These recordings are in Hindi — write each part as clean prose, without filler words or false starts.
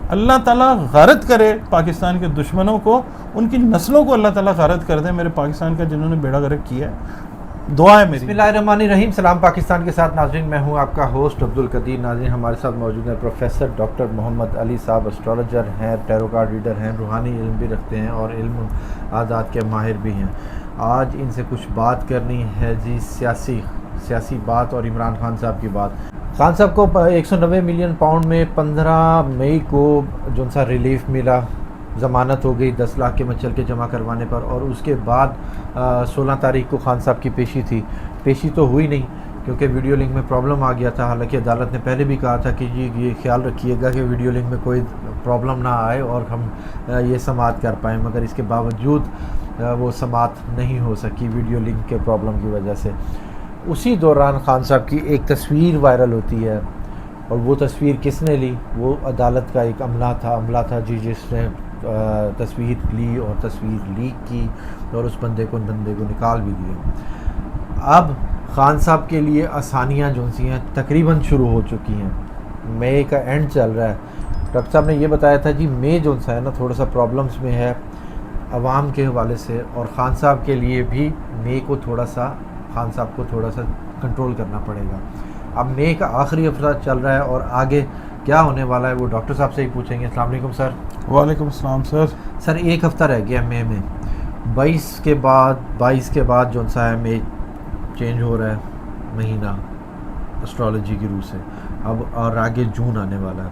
अल्लाह ताला गारत करे पाकिस्तान के दुश्मनों को, उनकी नस्लों को अल्लाह ताला गारत कर दे मेरे पाकिस्तान का, जिन्होंने बेड़ा गर्क किया है। दुआ है मेरी। बिस्मिल्लाहिर्रहमानिर्रहीम। सलाम पाकिस्तान के साथ नाज़रीन, मैं हूं आपका होस्ट अब्दुल कदीर। नाज़रीन, हमारे साथ मौजूद हैं प्रोफेसर डॉक्टर मोहम्मद अली साहब। एस्ट्रोलॉजर हैं, टैरो कार्ड रीडर हैं, रूहानी इल्म भी रखते हैं और इल्म आज़ाद के माहिर भी हैं। आज इनसे कुछ बात करनी है जी, सियासी बात और इमरान खान साहब की बात। खान साहब को 190 मिलियन पाउंड में 15 मई को जो सा रिलीफ मिला, ज़मानत हो गई 10 लाख के मचल के जमा करवाने पर, और उसके बाद 16 तारीख को खान साहब की पेशी थी। पेशी तो हुई नहीं क्योंकि वीडियो लिंक में प्रॉब्लम आ गया था। हालांकि अदालत ने पहले भी कहा था कि ये ख्याल रखिएगा कि वीडियो लिंक में कोई प्रॉब्लम ना आए और हम ये समाअत कर पाएँ, मगर इसके बावजूद वो समाअत नहीं हो सकी वीडियो लिंक के प्रॉब्लम की वजह से। उसी दौरान खान साहब की एक तस्वीर वायरल होती है, और वो तस्वीर किसने ली? वो अदालत का एक अमला था जी, जिसने तस्वीर ली और तस्वीर लीक की और उस बंदे को निकाल भी दिया। अब खान साहब के लिए आसानियाँ जो सी हैं तकरीबन शुरू हो चुकी हैं। मई का एंड चल रहा है। डॉक्टर साहब ने ये बताया था जी, मई जो सा है ना थोड़ा सा प्रॉब्लम्स में है अवाम के हवाले से, और ख़ान साहब के लिए भी मई को खान साहब को थोड़ा सा कंट्रोल करना पड़ेगा। अब मई का आखिरी हफ्ता चल रहा है और आगे क्या होने वाला है वो डॉक्टर साहब से ही पूछेंगे। अस्सलाम वालेकुम सर। वालेकुम अस्सलाम सर। सर, एक हफ़्ता रह गया मई में। 22 के बाद जो सा है मई चेंज हो रहा है महीना एस्ट्रोलॉजी की रूह से अब, और आगे जून आने वाला है।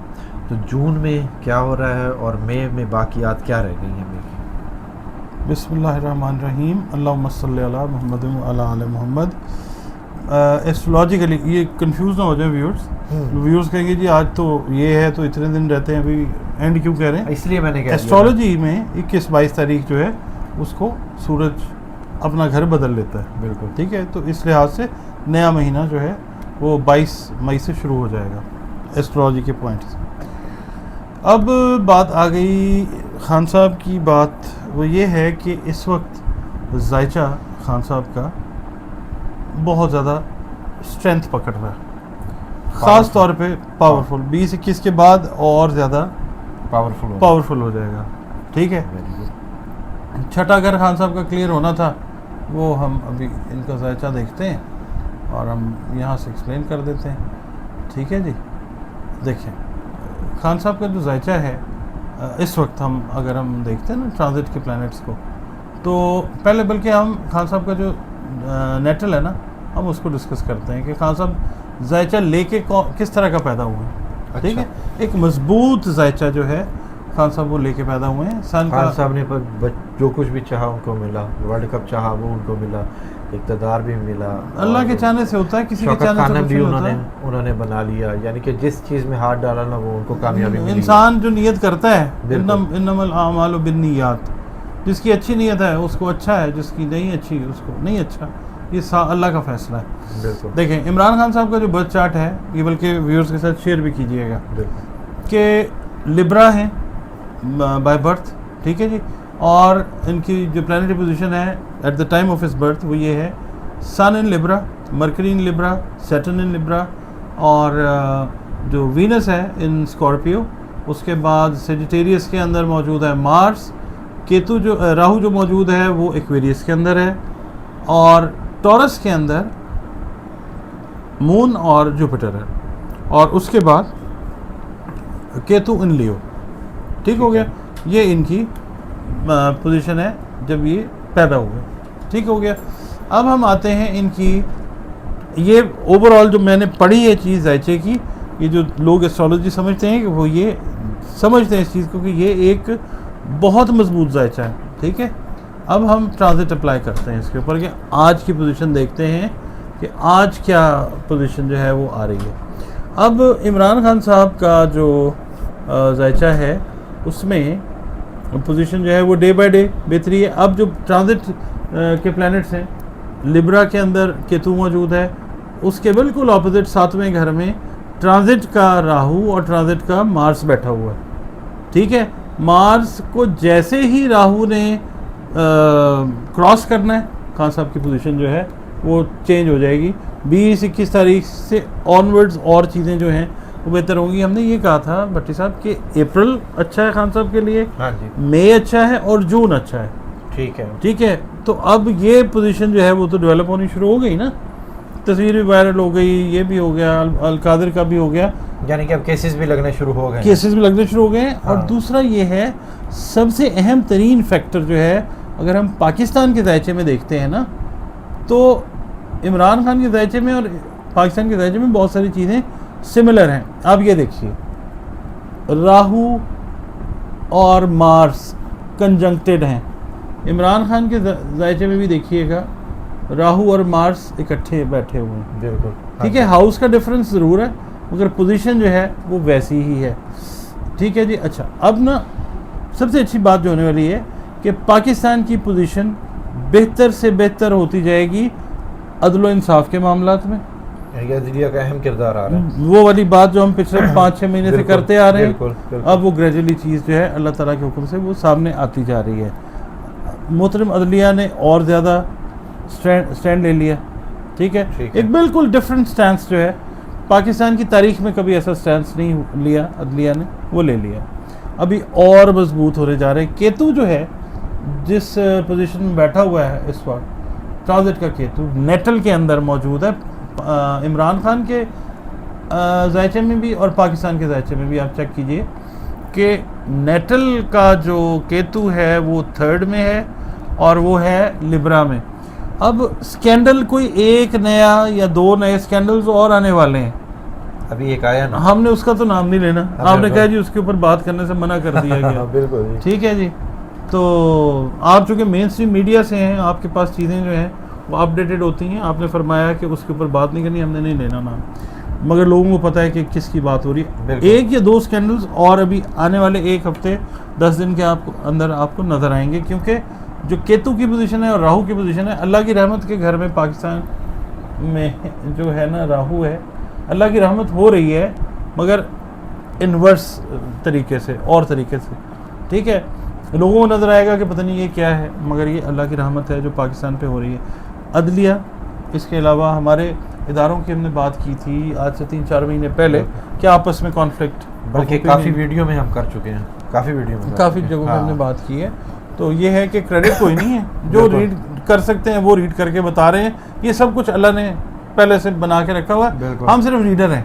तो जून में क्या हो रहा है और मई में बाकियात क्या रह गई हैं मई की? बिस्मिल्लाहिर्रहमानिर्रहीम। अल्लाहुम्मा सल्ली अला मुहम्मद व अला आले मोहम्मद। एस्ट्रोलॉजिकली ये कंफ्यूज ना हो जाए व्यूअर्स कहेंगे जी आज तो ये है तो इतने दिन रहते हैं, अभी एंड क्यों कह रहे हैं? इसलिए मैंने कहा एस्ट्रोलॉजी में 21-22 तारीख जो है उसको सूरज अपना घर बदल लेता है। बिल्कुल ठीक है, तो इस लिहाज से नया महीना जो है वो 22 मई से शुरू हो जाएगा एस्ट्रोलॉजी के पॉइंट से। अब बात आ गई खान साहब की बात, वो ये है कि इस वक्त जायचा खान साहब का बहुत ज़्यादा स्ट्रेंथ पकड़ रहा है, ख़ास तौर पे पावरफुल। 20-21 के बाद और ज़्यादा पावरफुल हो जाएगा। ठीक है, छठा घर खान साहब का क्लियर होना था, वो हम अभी इनका जायचा देखते हैं और हम यहाँ से एक्सप्लेन कर देते हैं। ठीक है जी, देखें खान साहब का जो जायचा है इस वक्त अगर हम देखते हैं ना ट्रांजिट के प्लैनेट्स को, तो पहले बल्कि हम खान साहब का जो नेटल है ना, हम उसको डिस्कस करते हैं कि खान साहब जायचा लेके किस तरह का पैदा हुए हैं। अच्छा। ठीक है, एक मजबूत जायचा जो है खान साहब वो लेके पैदा हुए हैं। खान साहब ने जो कुछ भी चाहा उनको मिला, वर्ल्ड कप चाहा वो उनको मिला, इक़्तिदार भी मिला, अल्लाह के चाहने से होता है, किसी के चाहने से भी उन्होंने बना लिया। यानी कि जिस चीज़ में हाथ डाला ना वो उनको कामयाबी मिली। इंसान जो नियत करता है, इन्नमल आमालु बिन्नियात, जिसकी अच्छी नियत है उसको अच्छा है, जिसकी नहीं अच्छी उसको नहीं अच्छा। ये अल्लाह का फैसला है। बिल्कुल। देखें इमरान खान साहब का जो बर्थ चार्ट है ये बल्कि व्यूअर्स के साथ शेयर भी कीजिएगा कि लिब्रा है बाय बर्थ। ठीक है जी, और इनकी जो प्लैनेटरी पोजीशन है at the time of his birth वो ये है सन इन लिब्रा, मरकरी इन लिब्रा, सैटर्न इन लिब्रा, और जो वीनस है इन स्कॉर्पियो। उसके बाद सेजिटेरियस के अंदर मौजूद है मार्स, केतु जो राहु जो मौजूद है वो एक्वेरियस के अंदर है, और टॉरस के अंदर मून और जुपिटर है, और उसके बाद केतु इन लियो। ठीक हो गया, ये इनकी पोजीशन है जब ये पैदा हुए। ठीक हो गया। अब हम आते हैं इनकी, ये ओवरऑल जो मैंने पढ़ी है चीज़ जायचे की, ये जो लोग एस्ट्रोलॉजी समझते हैं कि वो ये समझते हैं इस चीज़ को कि ये एक बहुत मजबूत जायचा है। ठीक है, अब हम ट्रांजिट अप्लाई करते हैं इसके ऊपर कि आज की पोजीशन देखते हैं कि आज क्या पोजीशन जो है वो आ रही है। अब इमरान खान साहब का जो जायचा है उसमें पोजीशन जो है वो डे बाय डे बेहतरी है। अब जो ट्रांजिट के प्लैनेट्स हैं, लिब्रा के अंदर केतु मौजूद है, उसके बिल्कुल ऑपोजिट 7वें घर में ट्रांजिट का राहु और ट्रांजिट का मार्स बैठा हुआ है। ठीक है, मार्स को जैसे ही राहु ने क्रॉस करना है, खान साहब की पोजीशन जो है वो चेंज हो जाएगी। 20-21 तारीख से ऑनवर्ड्स और चीज़ें जो हैं वो बेहतर होंगी। हमने ये कहा था भट्टी साहब कि अप्रैल अच्छा है खान साहब के लिए, हाँ जी, मई अच्छा है और जून अच्छा है। ठीक है। ठीक है, तो अब ये पोजीशन जो है वो तो डेवलप होनी शुरू हो गई ना, तस्वीर भी वायरल हो गई, ये भी हो गया, अलकादिर का भी हो गया, यानी कि अब केसेस भी लगने शुरू हो गए हैं। केसेस भी लगने शुरू हो गए हैं। और हाँ। दूसरा ये है सबसे अहम तरीन फैक्टर जो है, अगर हम पाकिस्तान के दायचे में देखते हैं ना, तो इमरान खान के दायचे में और पाकिस्तान के दायचे में बहुत सारी चीज़ें सिमिलर हैं। आप ये देखिए, राहु और मार्स कंजंक्टेड हैं। इमरान खान के दायचे में भी देखिएगा, राहु और मार्स इकट्ठे बैठे हुए हैं। बिल्कुल, ठीक है, हाउस का डिफरेंस ज़रूर है मगर पोजीशन जो है वो वैसी ही है। ठीक है जी। अच्छा, अब ना सबसे अच्छी बात जो होने वाली है कि पाकिस्तान की पोजीशन बेहतर से बेहतर होती जाएगी अदल व इंसाफ के मामलात में। अदलिया का अहम किरदार आ रहा है। वो वाली बात जो हम पिछले 5-6 महीने से बिल्कुल, करते आ रहे हैं, बिल्कुल, बिल्कुल। अब वो ग्रेजुअली चीज़ जो है अल्लाह ताला के हुक्म से वो सामने आती जा रही है। मोहतरम अदलिया ने और ज़्यादा स्टैंड ले लिया। ठीक है, ठीक है। एक बिल्कुल डिफरेंट स्टैंस जो है, पाकिस्तान की तारीख में कभी ऐसा स्टैंस नहीं लिया अदलिया ने, वो ले लिया। अभी और मजबूत होने जा रहे हैं। केतु जो है जिस पोजीशन में बैठा हुआ है इस वक्त, ट्रांजिट का केतु नेटल के अंदर मौजूद है, इमरान खान के जायचे में भी और पाकिस्तान के जायचे में भी। आप चेक कीजिए कि नेटल का जो केतु है वो 3rd में है और वो है लिब्रा में। अब स्कैंडल कोई एक नया या 2 नए स्कैंडल्स और आने वाले हैं। अभी एक आया ना, हमने उसका तो नाम नहीं लेना, आपने कहा जी उसके ऊपर बात करने से मना कर दिया गया। बिल्कुल जी। ठीक है जी। तो आप चूँकि मेन स्ट्रीम मीडिया से हैं, आपके पास चीज़ें जो हैं वो अपडेटेड होती हैं। आपने फरमाया कि उसके ऊपर बात नहीं करनी, हमने नहीं लेना नाम, मगर लोगों को पता है कि किसकी बात हो रही है। बिल्कुल। 1 या 2 स्कैंडल्स और अभी आने वाले 1 हफ्ते 10 दिन के अंदर आपको नज़र आएंगे, क्योंकि जो केतु की पोजीशन है और राहु की पोजीशन है, अल्लाह की रहमत के घर में पाकिस्तान में जो है ना राहु है, अल्लाह की रहमत हो रही है मगर इन्वर्स तरीके से और तरीके से। ठीक है, लोगों को नज़र आएगा कि पता नहीं ये क्या है, मगर ये अल्लाह की रहमत है जो पाकिस्तान पे हो रही है। अदलिया, इसके अलावा हमारे इदारों की हमने बात की थी आज से 3-4 महीने पहले कि आपस में कॉन्फ्लिक्ट, बल्कि काफ़ी वीडियो में हम कर चुके हैं, काफ़ी वीडियो में काफ़ी जगहों पे हमने बात की है। तो ये है कि क्रेडिट कोई नहीं है, जो रीड कर सकते हैं वो रीड करके बता रहे हैं। ये सब कुछ अल्लाह ने पहले से बना के रखा हुआ है, हम सिर्फ रीडर हैं।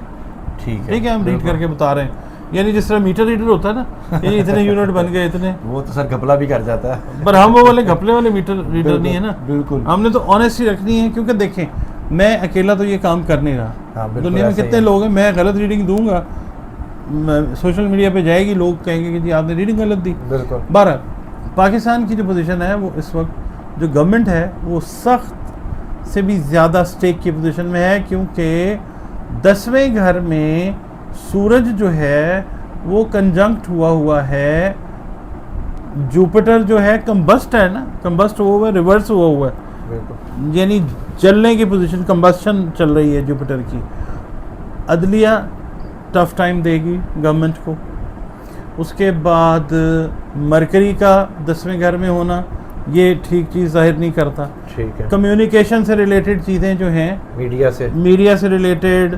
ठीक है, हम रीड करके बता रहे हैं। यानी जिस तरह मीटर रीडर होता है ना, ये इतने यूनिट बन गए इतने, वो तो सर घपला भी कर जाता है, पर हम वो वाले घपले वाले मीटर रीडर नहीं है ना। बिल्कुल, हमने तो ऑनेस्टी रखनी है, क्योंकि देखें मैं अकेला तो ये काम कर नहीं रहा। बिल्कुल, दुनिया में ऐसा ही कितने है। लोग हैं, मैं गलत रीडिंग दूंगा, सोशल मीडिया पे जाएगी, लोग कहेंगे कि जी आपने रीडिंग गलत दी। बिल्कुल। बहरहाल पाकिस्तान की जो पोजीशन है वो इस वक्त जो गवर्नमेंट है वो सख्त से भी ज़्यादा स्टेक की पोजीशन में है, क्योंकि 10वें घर में सूरज जो है वो कंजंक्ट हुआ है, जुपिटर जो है कंबस्ट है ना, कंबस्ट हुआ हुआ है, रिवर्स हुआ है, बिल्कुल, यानी जलने की पोजीशन, कंबस्शन चल रही है जुपिटर की। अदलिया टफ टाइम देगी गवर्नमेंट को। उसके बाद मरकरी का 10वें घर में होना ये ठीक चीज़ जाहिर नहीं करता। ठीक है। कम्युनिकेशन से रिलेटेड चीज़ें जो हैं, मीडिया से रिलेटेड,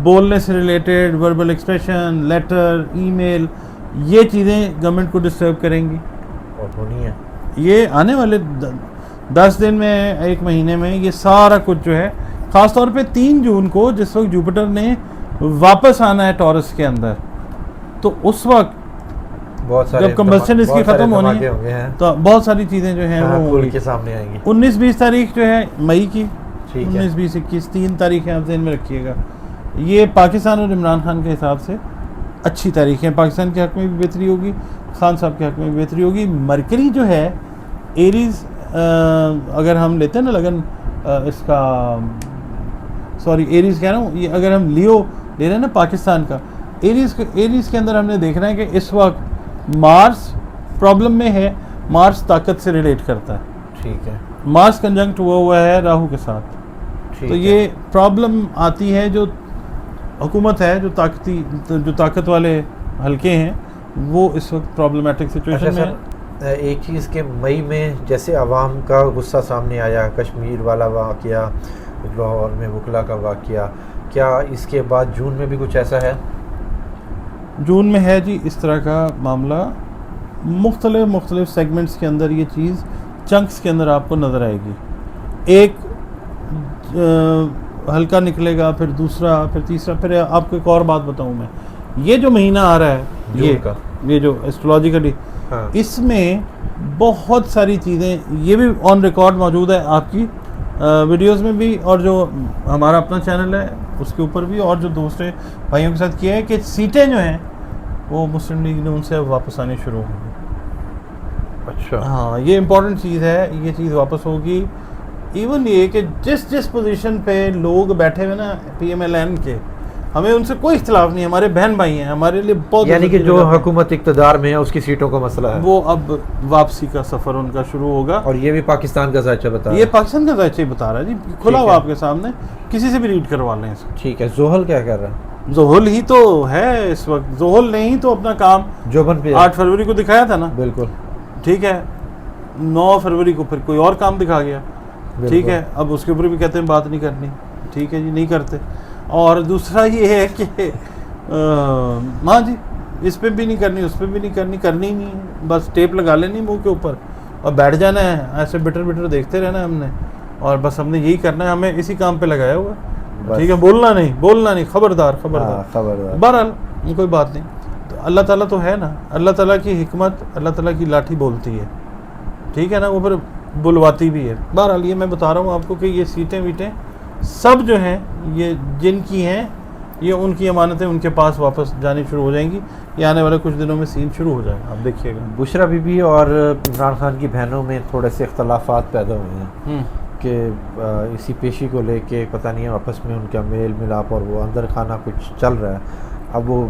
बोलने से related, verbal expression, letter, email, ये चीज़ें गवर्नमेंट को डिस्टर्ब करेंगी और होनी है। ये आने वाले 10 दिन में, 1 महीने में ये सारा कुछ जो है, ख़ास तौर पे 3 जून को जिस वक्त जुपिटर ने वापस आना है टॉरस के अंदर, तो उस वक्त बहुत सारे जब कंबस्शन इसकी ख़त्म होनी है तो बहुत सारी चीज़ें जो हैं वो के सामने आएंगी। 19-20 तारीख जो है मई की, ठीक है। 19, 20, 21, 3 तारीखें आप ज़हन में रखिएगा। ये पाकिस्तान और इमरान खान के हिसाब से अच्छी तारीखें, पाकिस्तान के हक़ में भी बेहतरी होगी, खान साहब के हक़ में भी बेहतरी होगी। मरकरी जो है एरीज़, अगर हम लेते हैं ना लगन इसका, सॉरी एरीज़ कह रहा हूँ, ये अगर हम लियो ले रहे हैं ना पाकिस्तान का, एरीज़ के अंदर हमने देखना है कि इस वक्त मार्स प्रॉब्लम में है, मार्स ताकत से रिलेट करता है। ठीक है। मार्स कंजंक्ट हुआ है राहु के साथ, तो ये प्रॉब्लम आती है जो हुकूमत है, जो ताकत वाले हल्के हैं, वो इस वक्त प्रॉब्लमेटिक सिचुएशन में है। एक चीज़ के मई में जैसे आवाम का गुस्सा सामने आया, कश्मीर वाला वाक़या, लाहौर में वकला का वाक़या, क्या इसके बाद जून में भी कुछ ऐसा है? जून में है जी इस तरह का मामला। मुख्तलिफ सेगमेंट्स के अंदर ये चीज़ चंक्स के अंदर आपको नज़र आएगी। एक हल्का निकलेगा, फिर दूसरा, फिर तीसरा, फिर आपको एक और बात बताऊं मैं, ये जो महीना आ रहा है ये जो एस्ट्रोलॉजिकली, हाँ। इसमें बहुत सारी चीज़ें, ये भी ऑन रिकॉर्ड मौजूद है आपकी वीडियोस में भी, और जो हमारा अपना चैनल है उसके ऊपर भी, और जो दूसरे भाइयों के साथ किया है कि सीटें जो हैं वो मुस्लिम लीग ने उनसे अब वापस आनी शुरू होंगी। अच्छा, हाँ, ये इम्पॉर्टेंट चीज़ है, ये चीज़ वापस होगी। इवन ये कि जिस पोजीशन पे लोग बैठे हुए ना PMLN के, हमें उनसे कोई इख्तिलाफ नहीं, हमारे बहन भाई हैं, हमारे लिए बहुत, यानी कि जो हुकूमत इक़्तिदार में है उसकी सीटों का मसला है, वो अब वापसी का सफ़र उनका शुरू होगा। और ये भी पाकिस्तान का जायचा बता रहा है। ये पाकिस्तान का जायचा ही बता रहा है जी, खुला ठीक हुआ है। आपके सामने, किसी से भी रीड करवा लें इसको। ठीक है, जोहल क्या कर रहा है? जोहल ही तो है इस वक्त, जोहल ने ही तो अपना काम जोबन पे 8 फरवरी को दिखाया था ना, बिल्कुल ठीक है, 9 फरवरी को फिर कोई और काम दिखा गया, ठीक है, अब उसके ऊपर भी कहते हैं बात नहीं करनी, ठीक है जी, नहीं करते। और दूसरा ये है कि हाँ जी, इस पे भी नहीं करनी, उस पे भी नहीं करनी, करनी ही नहीं है, बस टेप लगा लेनी मुंह के ऊपर और बैठ जाना है, ऐसे बिटर देखते रहना है हमने, और बस हमने यही करना है, हमें इसी काम पे लगाया हुआ, ठीक है, बोलना नहीं, खबरदार। खबरदार। बहरहाल कोई बात नहीं, तो अल्लाह ताला तो है ना, अल्लाह ताला की हिकमत, अल्लाह ताला की लाठी बोलती है, ठीक है ना, वो फिर बुलवाती भी है। बहरहाल ये मैं बता रहा हूँ आपको कि ये सीटें वीटें सब जो हैं, ये जिनकी हैं, ये उनकी अमानतें उनके पास वापस जानी शुरू हो जाएंगी। ये आने वाले कुछ दिनों में सीन शुरू हो जाएगा, आप देखिएगा। बुशरा बीबी और इमरान खान की बहनों में थोड़े से इख्तलाफात पैदा हुए हैं कि इसी पेशी को लेके पता नहीं है आपस में उनका मेल मिलाप और वो अंदर खाना कुछ चल रहा है। अब वो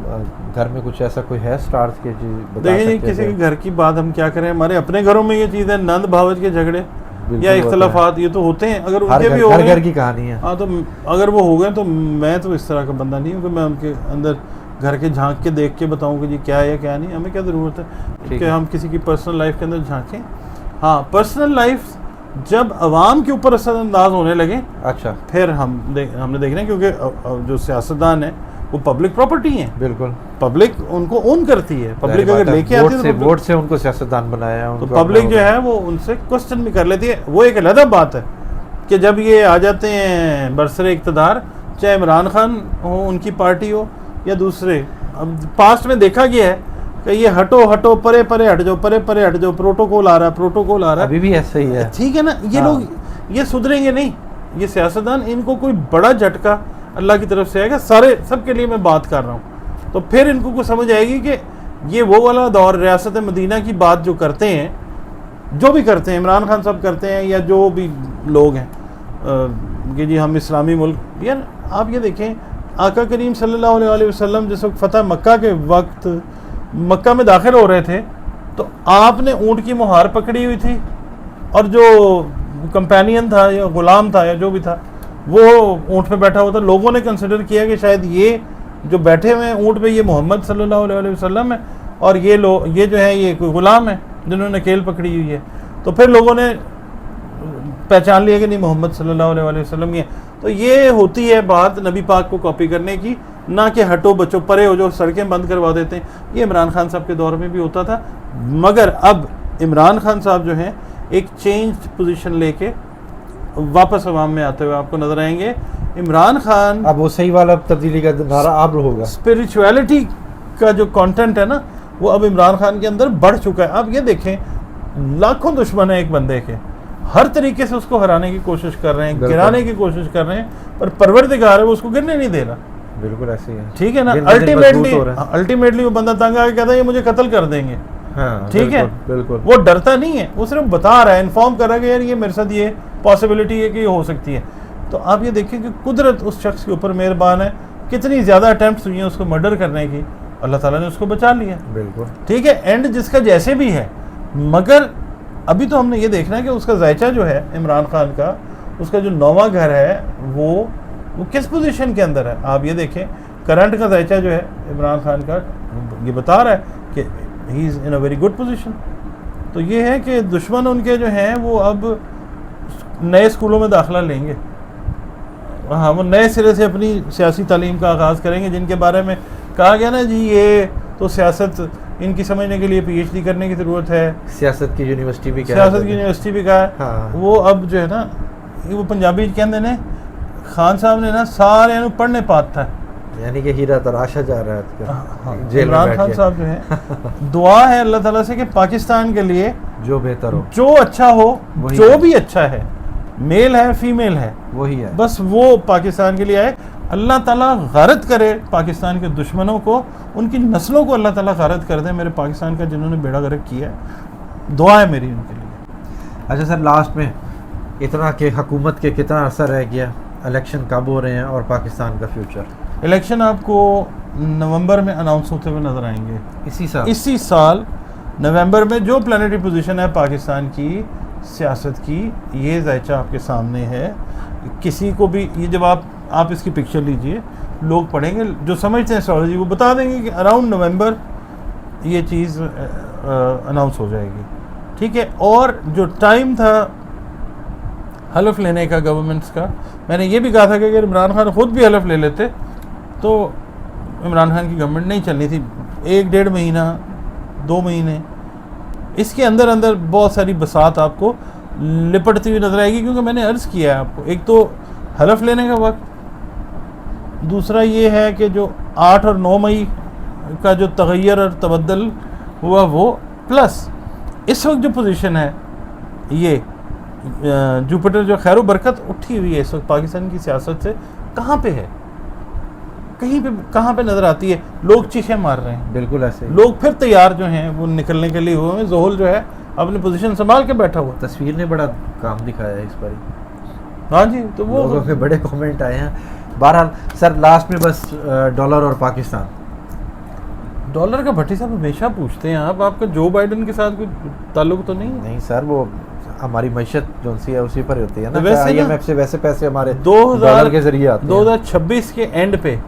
घर में कुछ ऐसा कोई है स्टार्स के जी बता देखिए, सकते किसी हैं? के घर की बात हम क्या करें, हमारे अपने घरों में ये चीज़ें नंद भावज के झगड़े या इख्तलाफात ये तो होते हैं, अगर उनके भी हो गए, घर की कहानी है। हाँ, तो अगर वो हो गए तो मैं तो इस तरह का बंदा नहीं हूँ कि मैं उनके अंदर घर के झांक के देख के बताऊँ कि जी क्या है क्या नहीं, हमें क्या ज़रूरत है कि हम किसी की पर्सनल लाइफ के अंदर झांकें। हाँ, पर्सनल लाइफ जब अवाम के ऊपर असरअंदाज होने लगे, अच्छा, फिर हमने देखना है, क्योंकि जो सियासतदान है वो पब्लिक प्रॉपर्टी है, बिल्कुल पब्लिक उनको ओन करती है, पब्लिक अगर लेके आती है वोट से उनको सियासतदान बनाया है, तो पब्लिक जो है वो उनसे क्वेश्चन भी कर लेती है। वो एक अलग बात है कि जब ये आ जाते हैं बरसरे इक़्तिदार, चाहे इमरान खान हो, उनकी पार्टी हो या दूसरे, अब पास्ट में देखा गया है कि ये हटो परे परे हट जाओ, प्रोटोकॉल आ रहा है, अभी भी ऐसा ही है, ठीक है ना। ये लोग ये सुधरेंगे नहीं, ये सियासतदान, इनको कोई बड़ा झटका अल्लाह की तरफ से आएगा, सबके लिए मैं बात कर रहा हूँ, तो फिर इनको कुछ समझ आएगी कि ये वो वाला दौर, रियासत मदीना की बात जो करते हैं, जो भी करते हैं, इमरान खान साहब करते हैं या जो भी लोग हैं कि जी हम इस्लामी मुल्क, यार आप ये देखें, आका करीम सल्लल्लाहु अलैहि वसल्लम जिस वक्त फ़तह मक्का के वक्त मक्का में दाखिल हो रहे थे, तो आपने ऊँट की मुहार पकड़ी हुई थी, और जो कंपेनियन था या गुलाम था या जो भी था वो ऊँट पे बैठा हुआ था। लोगों ने कंसिडर किया कि शायद ये जो बैठे हुए हैं ऊँट पे ये मोहम्मद सल्लल्लाहु अलैहि वसल्लम है, और ये जो है ये कोई गुलाम है जिन्होंने केल पकड़ी हुई है। तो फिर लोगों ने पहचान लिया कि नहीं, मोहम्मद सल्लल्लाहु अलैहि वसल्लम ये। तो ये होती है बात नबी पाक को कॉपी करने की, ना कि हटो बचो परे हो जो सड़कें बंद करवा देते हैं। ये इमरान खान साहब के दौर में भी होता था, मगर अब इमरान खान साहब जो हैं एक चेंज पोजीशन लेके वापस अवाम में आते हुए आपको नजर आएंगे। इमरान खान अब वो सही वाला तब्दीली का नारा अब होगा, स्पिरिचुअलिटी का जो कंटेंट है ना, वो अब इमरान खान के अंदर बढ़ चुका है। अब ये देखें, लाखों दुश्मन है एक बंदे के, हर तरीके से उसको हराने की कोशिश कर रहे हैं, गिराने की कोशिश कर रहे हैं, पर परवरदिगार है वो उसको गिरने नहीं दे रहा। बिल्कुल ऐसे ही है, ठीक है ना। अल्टीमेटली वो बंदा तंग आके कहता है ये मुझे कत्ल कर देंगे, हाँ, ठीक है, बिल्कुल। वो डरता नहीं है, वो सिर्फ बता रहा है, इन्फॉर्म कर रहा है कि यार ये मेरे साथ ये पॉसिबिलिटी है कि ये हो सकती है। तो आप ये देखिए कि कुदरत उस शख्स के ऊपर मेहरबान है, कितनी ज़्यादा अटैम्प्ट्स हुई हैं उसको मर्डर करने की, अल्लाह ताला ने उसको बचा लिया, बिल्कुल, ठीक है। एंड जिसका जैसे भी है, मगर अभी तो हमने ये देखना है कि उसका जायचा जो है इमरान खान का, उसका जो नौवां घर है वो किस पोजीशन के अंदर है। आप ये देखें, करंट का जायचा जो है इमरान खान का, ये बता रहा है कि he is in a very good position. तो ये है कि दुश्मन उनके जो हैं वो अब नए स्कूलों में दाखिला लेंगे, हाँ, वो नए सिरे से अपनी सियासी तालीम का आगाज़ करेंगे, जिनके बारे में कहा गया ना जी, ये तो सियासत इनकी समझने के लिए पीएचडी करने की ज़रूरत है। सियासत की यूनिवर्सिटी भी क्या सियासत की यूनिवर्सिटी भी कहा है। हाँ। वो अब जो है ना, वो पंजाबी कहते ने खान साहब ने ना सारे नु पढ़ने पाता है, यानी कि हीरा तराशा जा रहा है आजकल जेल में इमरान बैठ खान के। साहब जो है दुआ है अल्लाह ताला से कि पाकिस्तान के लिए जो बेहतर हो जो अच्छा हो, वही जो है। भी अच्छा है, मेल है फीमेल है, वही है। बस वो पाकिस्तान के लिए आए। अल्लाह ताला गारत करे पाकिस्तान के दुश्मनों को, उनकी नस्लों को अल्लाह ताला गारत कर दे मेरे पाकिस्तान का, जिन्होंने बेड़ा गर्क किया है। दुआ है मेरी उनके लिए। अच्छा सर, लास्ट में इतना कि हुकूमत के कितना असर रह गया, इलेक्शन कब हो रहे हैं और पाकिस्तान का फ्यूचर? इलेक्शन आपको नवंबर में अनाउंस होते हुए नजर आएंगे। इसी साल नवंबर में जो प्लानिटरी पोजीशन है पाकिस्तान की सियासत की, ये ज़ायचा आपके सामने है। किसी को भी ये, जब आप इसकी पिक्चर लीजिए, लोग पढ़ेंगे जो समझते हैं एस्ट्रोलॉजी, वो बता देंगे कि अराउंड नवंबर ये चीज़ अनाउंस हो जाएगी, ठीक है। और जो टाइम था हलफ लेने का गवर्नमेंट्स का, मैंने ये भी कहा था कि अगर इमरान खान खुद भी हलफ ले लेते तो इमरान खान की गवर्नमेंट नहीं चलनी थी। 1-1.5 महीना, 2 महीने, इसके अंदर अंदर बहुत सारी बसात आपको लिपटती हुई नजर आएगी, क्योंकि मैंने अर्ज़ किया है आपको, एक तो हलफ लेने का वक्त, दूसरा ये है कि जो 8 और 9 मई का जो तगैयर और तबद्दल हुआ वो, प्लस इस वक्त जो पोजीशन है, ये जुपिटर जो खैर बरकत उठी हुई है इस वक्त पाकिस्तान की सियासत से, कहाँ पे है, कहाँ पे नज़र आती है? लोग चीखें मार रहे हैं, बिल्कुल ऐसे ही। लोग फिर तैयार जो हैं वो निकलने के लिए हुए हैं। जोहल जो है अपनी पोजीशन संभाल के बैठा हुआ। तस्वीर ने बड़ा काम दिखाया है इस पर, हाँ जी, तो वो लोगों के बड़े कमेंट आए हैं। बहरहाल सर, लास्ट में बस डॉलर और पाकिस्तान। डॉलर का भट्टी साहब हमेशा पूछते हैं आप, आपका जो बाइडन के साथ कोई ताल्लुक तो नहीं है? नहीं सर, वो हमारी मैशत जो सी है उसी पर होती है ना। तो वैसे ना, IMF से वैसे पैसे हमारे 2000 डॉलर के जरिए आते हैं। 2026 के एंड पे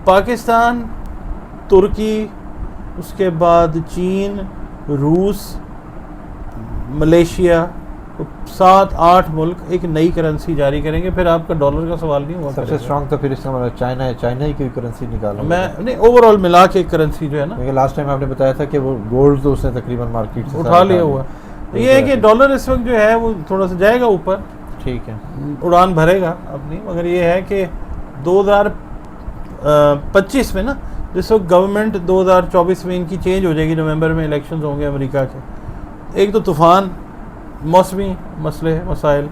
पाकिस्तान, तुर्की, उसके बाद चीन, रूस, मलेशिया, 7-8 मुल्क एक नई करेंसी जारी करेंगे। फिर आपका डॉलर का सवाल नहीं हुआ सबसे करेगा। स्ट्रांग तो फिर इसका मतलब चाइना है, चाइना ही कोई करेंसी निकाला। मैं नहीं, ओवरऑल मिला के करेंसी जो है ना, क्योंकि लास्ट टाइम आपने बताया था कि वो गोल्ड तो उसने तकरीबन मार्केट से उठा लिया हुआ। तो ये है कि डॉलर इस वक्त जो है वो थोड़ा सा जाएगा ऊपर, ठीक है, उड़ान भरेगा अपनी, मगर ये है कि 2025 में ना, जिस वक्त गवर्नमेंट 2024 में इनकी चेंज हो जाएगी, नवंबर में इलेक्शंस होंगे अमेरिका के। एक तो तूफ़ान, मौसमी मसले मसाइल,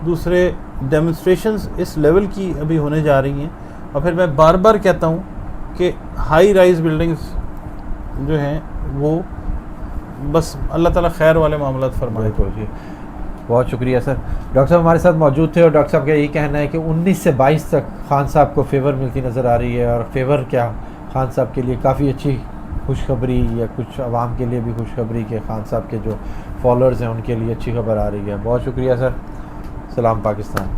दूसरे डेमोन्स्ट्रेशंस इस लेवल की अभी होने जा रही हैं। और फिर मैं बार बार कहता हूँ कि हाई राइज बिल्डिंग्स जो हैं वो बस अल्लाह ताला खैर वाले मामलात फरमाए। बिल्कुल जी, बहुत शुक्रिया सर। डॉक्टर साहब हमारे साथ मौजूद थे और डॉक्टर साहब का यही कहना है कि 19 से 22 तक खान साहब को फेवर मिलती नज़र आ रही है, और फेवर क्या, खान साहब के लिए काफ़ी अच्छी खुशखबरी, या कुछ आवाम के लिए भी खुशखबरी के खान साहब के जो फॉलोअर्स हैं उनके लिए अच्छी खबर आ रही है। बहुत शुक्रिया सर। सलाम पाकिस्तान।